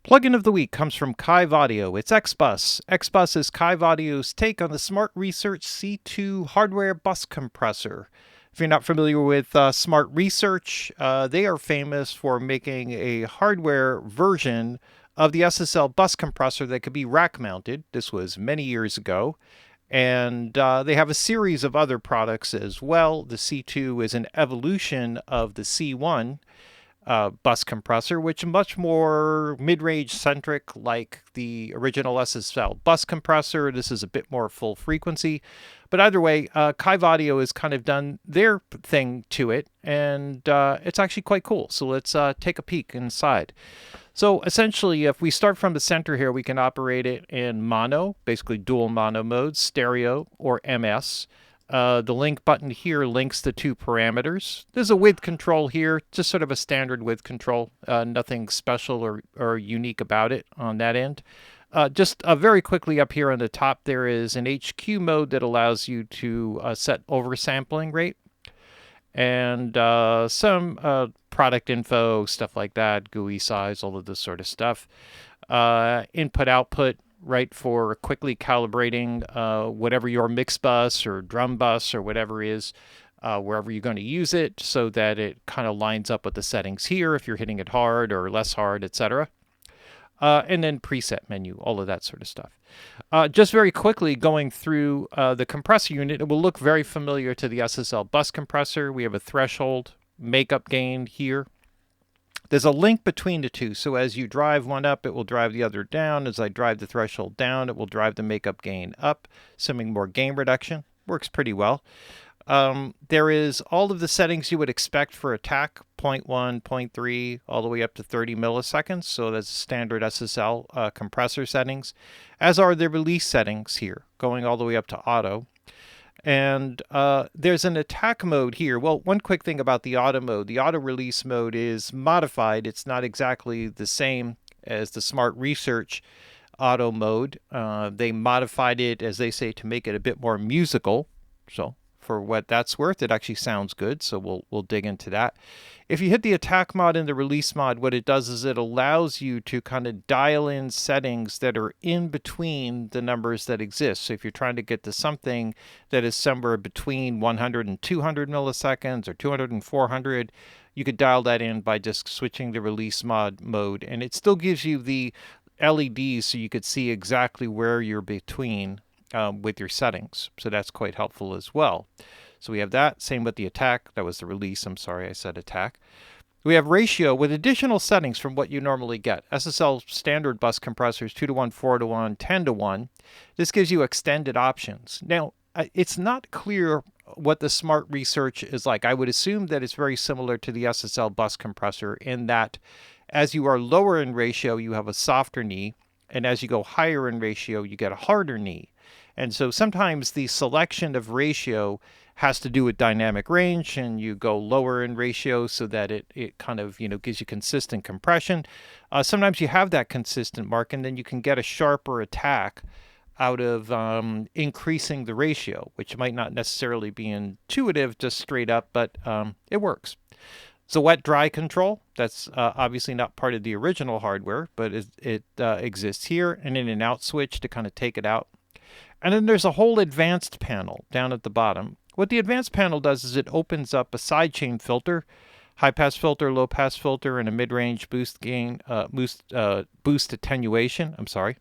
Plugin of the week comes from Kiive Audio. It's XBus. XBus is Kiive Audio's take on the Smart Research C2 hardware bus compressor. If you're not familiar with Smart Research, they are famous for making a hardware version of the SSL bus compressor that could be rack mounted. This was many years ago. And they have a series of other products as well. The C2 is an evolution of the C1 bus compressor, which is much more mid-range centric like the original SSL bus compressor. This is a bit more full frequency. But either way, Kiive Audio has kind of done their thing to it, and it's actually quite cool. So let's take a peek inside. So essentially, if we start from the center here, we can operate it in mono, basically dual mono modes, stereo, or MS. The link button here links the two parameters. There's a width control here, just sort of a standard width control, nothing special or unique about it on that end. Just very quickly up here on the top, there is an HQ mode that allows you to set oversampling rate. And some product info, stuff like that, GUI size, all of this sort of stuff. Input output, right, for quickly calibrating whatever your mix bus or drum bus or whatever is, wherever you're going to use it, so that it kind of lines up with the settings here if you're hitting it hard or less hard, etc. And then preset menu, all of that sort of stuff. Just very quickly going through the compressor unit, it will look very familiar to the SSL bus compressor. We have a threshold makeup gain here. There's a link between the two, so as you drive one up, it will drive the other down. As I drive the threshold down, it will drive the makeup gain up, assuming more gain reduction. Works pretty well. There is all of the settings you would expect for attack, 0.1, 0.3, all the way up to 30 milliseconds. So that's standard SSL compressor settings, as are the release settings here, going all the way up to auto. And there's an attack mode here. Well, one quick thing about the auto mode. The auto release mode is modified. It's not exactly the same as the Smart Research auto mode. They modified it, as they say, to make it a bit more musical. So for what that's worth, it actually sounds good, so we'll dig into that. If you hit the attack mod and the release mod, what it does is it allows you to kind of dial in settings that are in between the numbers that exist. So if you're trying to get to something that is somewhere between 100 and 200 milliseconds or 200 and 400, you could dial that in by just switching the release mod mode, and it still gives you the LEDs so you could see exactly where you're between with your settings. So that's quite helpful as well. So we have that. Same with the attack. That was the release. I'm sorry, I said attack. We have ratio with additional settings from what you normally get. SSL standard bus compressors, 2-to-1, 4-to-1, 10-to-1. This gives you extended options. Now, it's not clear what the Smart Research is like. I would assume that it's very similar to the SSL bus compressor in that as you are lower in ratio, you have a softer knee. And as you go higher in ratio, you get a harder knee. And so sometimes the selection of ratio has to do with dynamic range, and you go lower in ratio so that it kind of, gives you consistent compression. Sometimes you have that consistent mark, and then you can get a sharper attack out of increasing the ratio, which might not necessarily be intuitive just straight up, but it works. So wet-dry control, that's obviously not part of the original hardware, but it exists here, and in and out switch to kind of take it out. And then there's a whole advanced panel down at the bottom. What the advanced panel does is it opens up a sidechain filter, high-pass filter, low-pass filter, and a mid-range boost gain, boost attenuation. I'm sorry.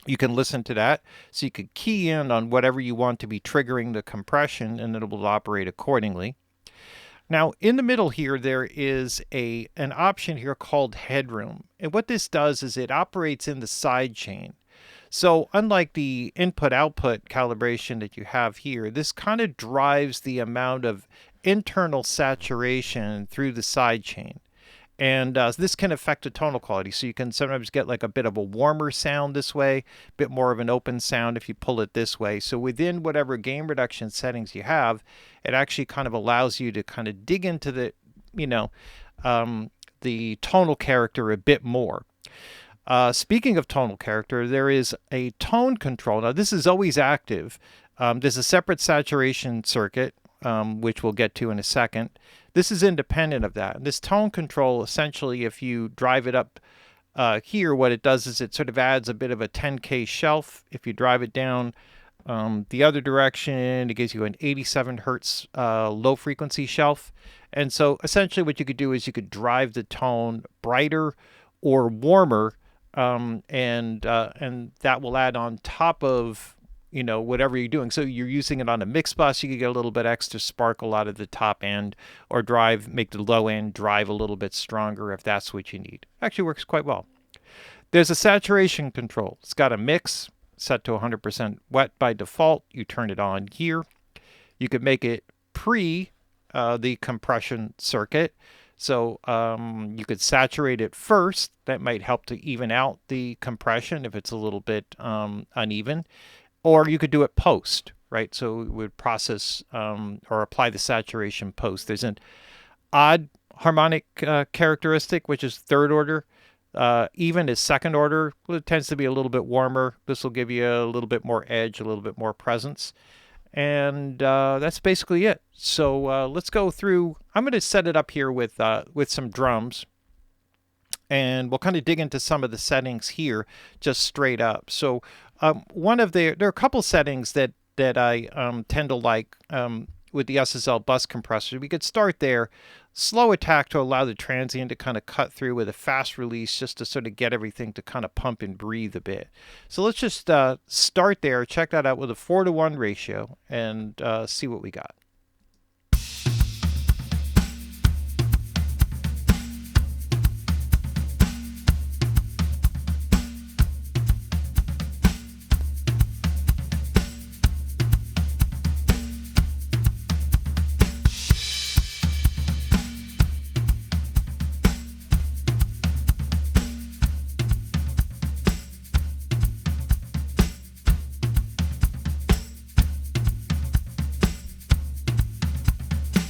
You can listen to that. So you could key in on whatever you want to be triggering the compression, and it will operate accordingly. Now, in the middle here, there is an option here called headroom. And what this does is it operates in the sidechain. So unlike the input-output calibration that you have here, this kind of drives the amount of internal saturation through the sidechain. And this can affect the tonal quality. So you can sometimes get like a bit of a warmer sound this way, a bit more of an open sound if you pull it this way. So within whatever gain reduction settings you have, it actually kind of allows you to kind of dig into the, the tonal character a bit more. Speaking of tonal character, there is a tone control. Now, this is always active. There's a separate saturation circuit, which we'll get to in a second. This is independent of that. This tone control, essentially, if you drive it up Here, what it does is it sort of adds a bit of a 10K shelf. If you drive it down the other direction, it gives you an 87 hertz low frequency shelf. And so essentially what you could do is you could drive the tone brighter or warmer, and that will add on top of whatever you're doing. So you're using it on a mix bus, you could get a little bit extra sparkle out of the top end, or make the low end drive a little bit stronger if that's what you need. Actually works quite well. There's a saturation control. It's got a mix set to 100% wet by default. You turn it on here. You could make it pre the compression circuit. So you could saturate it first. That might help to even out the compression if it's a little bit uneven. Or you could do it post, right? So it would process or apply the saturation post. There's an odd harmonic characteristic, which is third order. Even is second order. It tends to be a little bit warmer. This will give you a little bit more edge, a little bit more presence. And that's basically it. So let's go through. I'm going to set it up here with some drums. And we'll kind of dig into some of the settings here just straight up. So there are a couple settings that I tend to like with the SSL bus compressor. We could start there. Slow attack to allow the transient to kind of cut through, with a fast release just to sort of get everything to kind of pump and breathe a bit. So let's just start there, check that out with a 4:1 ratio, and see what we got.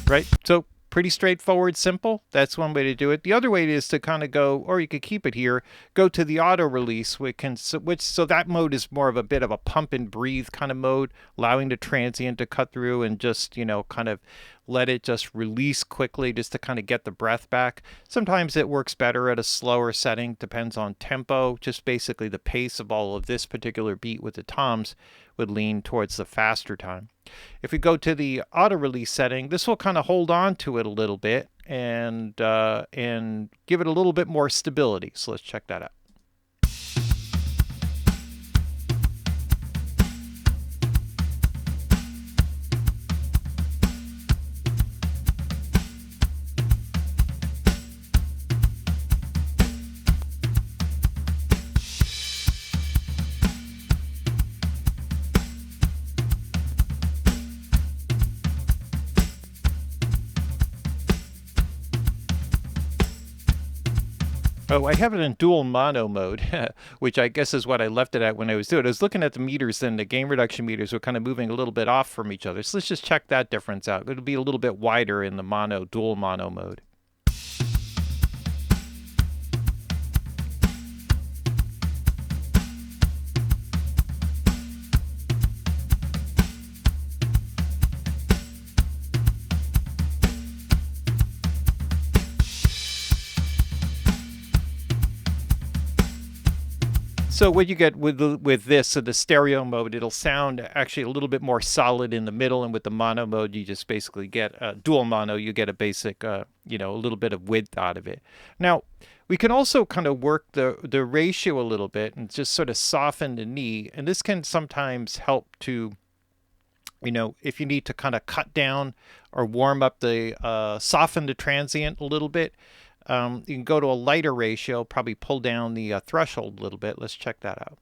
Right? So pretty straightforward, simple. That's one way to do it. The other way is to kind of go, or you could keep it here, go to the auto release, so that mode is more of a bit of a pump and breathe kind of mode, allowing the transient to cut through and just, kind of let it just release quickly just to kind of get the breath back. Sometimes it works better at a slower setting, depends on tempo. Just basically the pace of all of this particular beat with the toms would lean towards the faster time. If we go to the auto release setting, this will kind of hold on to it a little bit and give it a little bit more stability. So let's check that out. Oh, I have it in dual mono mode, which I guess is what I left it at when I was doing it. I was looking at the meters, and the gain reduction meters were kind of moving a little bit off from each other. So let's just check that difference out. It'll be a little bit wider in the dual mono mode. So what you get with this, so the stereo mode, it'll sound actually a little bit more solid in the middle, and with the mono mode, you just basically get dual mono. You get a basic, a little bit of width out of it. Now, we can also kind of work the ratio a little bit and just sort of soften the knee, and this can sometimes help to, if you need to kind of cut down or warm up soften the transient a little bit. You can go to a lighter ratio, probably pull down the threshold a little bit. Let's check that out.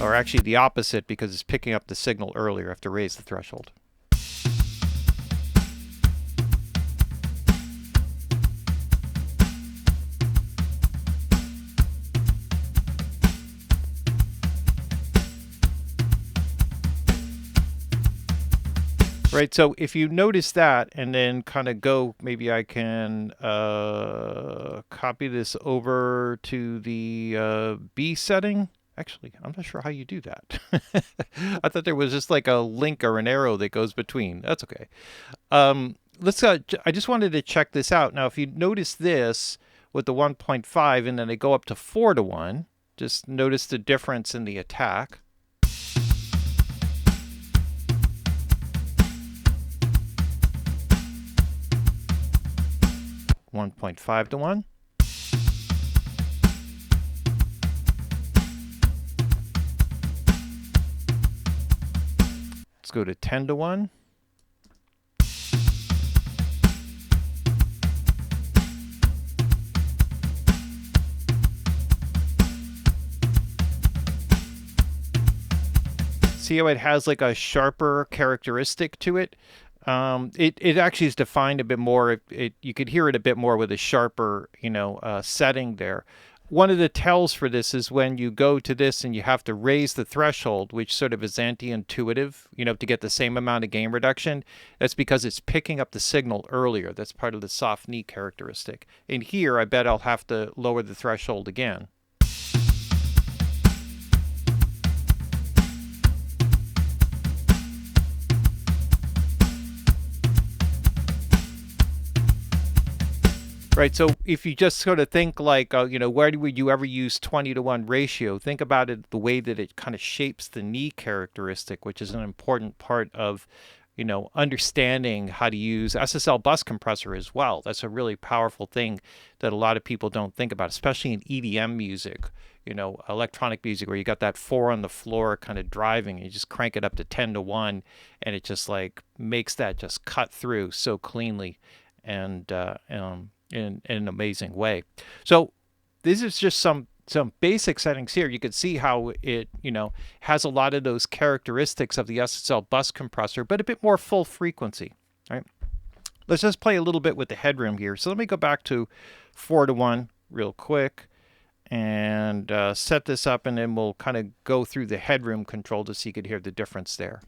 Or actually the opposite, because it's picking up the signal earlier. I have to raise the threshold. Right, so if you notice that and then kind of go, maybe I can copy this over to the B setting. Actually, I'm not sure how you do that. I thought there was just like a link or an arrow that goes between. That's okay. I just wanted to check this out. Now, if you notice this with the 1.5 and then they go up to 4 to 1, just notice the difference in the attack. 1.5 to 1. Let's go to 10 to 1. See how it has like a sharper characteristic to it? It actually is defined a bit more. You could hear it a bit more with a sharper, setting there. One of the tells for this is when you go to this and you have to raise the threshold, which sort of is anti-intuitive, to get the same amount of gain reduction. That's because it's picking up the signal earlier. That's part of the soft knee characteristic. In here, I bet I'll have to lower the threshold again. Right, so if you just sort of think like, where would you ever use 20 to 1 ratio? Think about it the way that it kind of shapes the knee characteristic, which is an important part of, understanding how to use SSL bus compressor as well. That's a really powerful thing that a lot of people don't think about, especially in EDM music, electronic music, where you got that 4 on the floor kind of driving, and you just crank it up to 10 to 1, and it just like makes that just cut through so cleanly and in an amazing way. So this is just some basic settings here. You can see how it has a lot of those characteristics of the SSL bus compressor, but a bit more full frequency. Right? Let's just play a little bit with the headroom here. So let me go back to 4 to 1 real quick and set this up, and then we'll kind of go through the headroom control to see you could hear the difference there.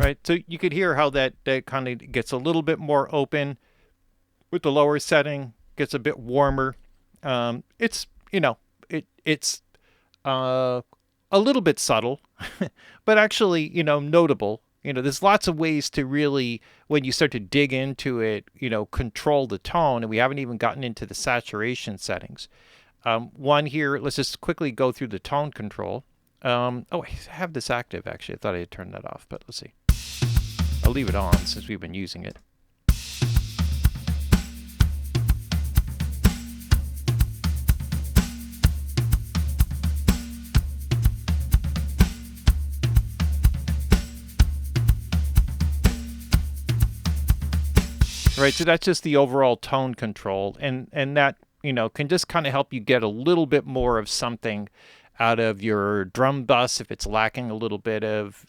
Right, so you could hear how that kind of gets a little bit more open with the lower setting, gets a bit warmer. It's it's a little bit subtle, but actually notable. There's lots of ways to really, when you start to dig into it, control the tone, and we haven't even gotten into the saturation settings. One here, let's just quickly go through the tone control. Oh, I have this active actually. I thought I had turned that off, but let's see. I'll leave it on since we've been using it. Right, so that's just the overall tone control, and that can just kind of help you get a little bit more of something out of your drum bus if it's lacking a little bit of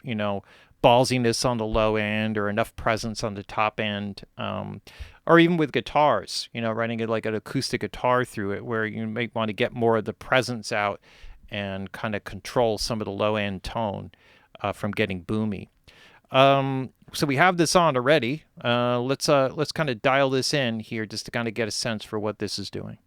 ballsiness on the low end or enough presence on the top end, or even with guitars, running it like an acoustic guitar through it, where you might want to get more of the presence out and kind of control some of the low end tone from getting boomy. So we have this on already. Let's kind of dial this in here just to kind of get a sense for what this is doing.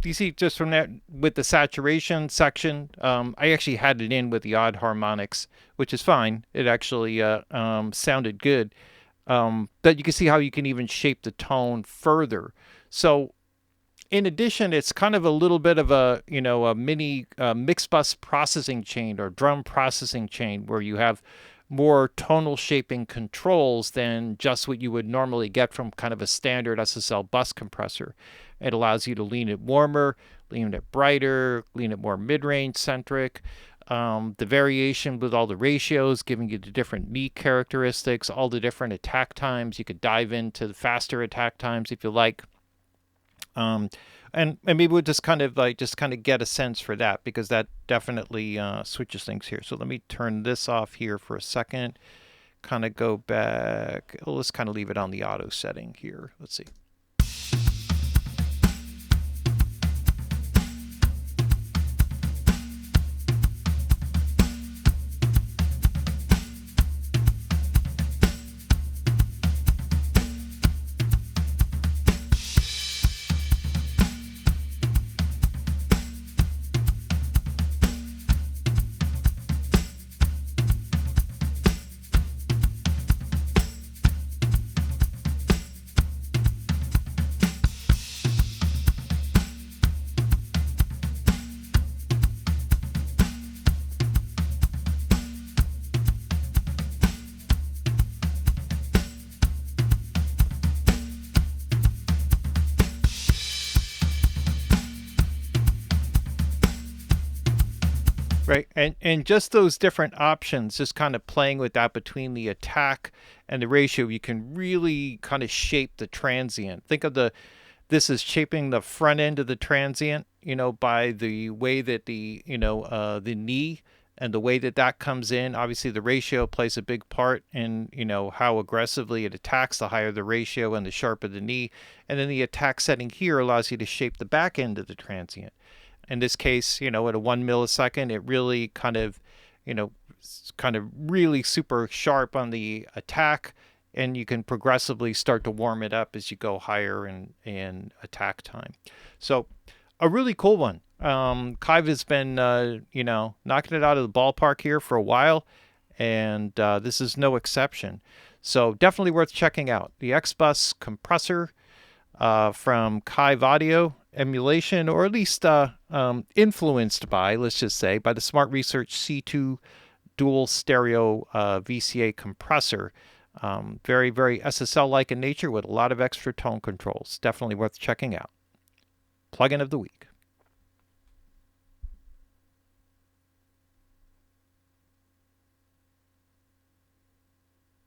you see just from that with the saturation section, I actually had it in with the odd harmonics, which is fine. It actually sounded good. But you can see how you can even shape the tone further. So in addition, it's kind of a little bit of a, a mini mix bus processing chain or drum processing chain where you have more tonal shaping controls than just what you would normally get from kind of a standard SSL bus compressor. It allows you to lean it warmer, lean it brighter, lean it more mid-range centric. The variation with all the ratios, giving you the different knee characteristics, all the different attack times. You could dive into the faster attack times if you like. And maybe we'll just kind of get a sense for that, because that definitely switches things here. So let me turn this off here for a second. Kind of go back. Let's kind of leave it on the auto setting here. Let's see. Right, and just those different options, just kind of playing with that between the attack and the ratio, you can really kind of shape the transient. Think of this is shaping the front end of the transient, by the way that the knee and the way that that comes in. Obviously, the ratio plays a big part in, how aggressively it attacks. The higher the ratio and the sharper the knee. And then the attack setting here allows you to shape the back end of the transient. In this case, at a 1 millisecond, it really kind of really super sharp on the attack, and you can progressively start to warm it up as you go higher in attack time. So a really cool one. Kiive has been, knocking it out of the ballpark here for a while, and this is no exception. So definitely worth checking out. The XBus compressor from Kiive Audio, emulation, or at least influenced by, let's just say, by the Smart Research C2 dual stereo VCA compressor. Very, very SSL-like in nature with a lot of extra tone controls. Definitely worth checking out. Plugin of the week.